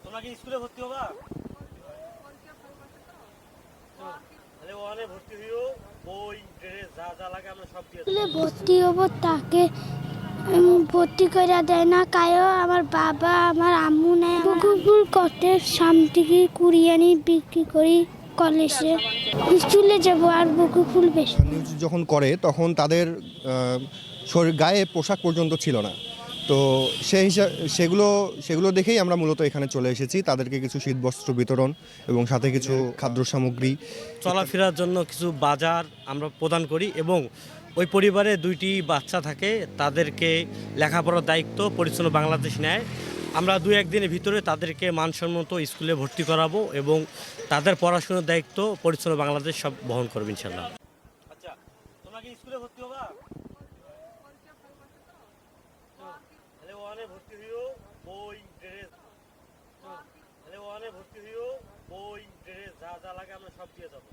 তোমরা কি স্কুলে ভর্তি হবা? তাহলে ওখানে ভর্তি হইও, বই ড্রেস যা যা লাগে আমরা সব দিয়ে স্কুলে ভর্তি হবো তাকে ভর্তি করে দেয় না কায়ও আমার বাবা আমার আম্মু নেয় বকুলপুর কটের সামনে থেকে কুড়িয়ে আনি বিক্রি করি কলেজে স্কুলে যাবো আর বকুলপুর বেশি নিউজ যখন করে তখন তাদের শরীর গায়ে পোশাক পর্যন্ত ছিল না। তো সেই হিসাবে সেগুলো দেখেই আমরা মূলত এখানে চলে এসেছি, তাদেরকে কিছু শীতবস্ত্র বিতরণ এবং সাথে কিছু খাদ্য সামগ্রী, চলাফেরার জন্য কিছু বাজার আমরা প্রদান করি এবং ওই পরিবারে 2টি বাচ্চা থাকে, তাদেরকে লেখাপড়ার দায়িত্ব পরিচ্ছন্ন বাংলাদেশ নেয়। আমরা 2-1 দিনের ভিতরে তাদেরকে মানসম্মত স্কুলে ভর্তি করাবো এবং তাদের পড়াশোনার দায়িত্ব পরিচ্ছন্ন বাংলাদেশ সব বহন করবে ইনশাল্লাহ। আচ্ছা, তোমরা কি স্কুলে ভর্তি হবা? তাহলে ওখানে ভর্তি হইও, বই ড্রেস তাহলে ওখানে ভর্তি হইও, বই ড্রেস যা যা লাগে আমরা সব দিয়ে যাবো।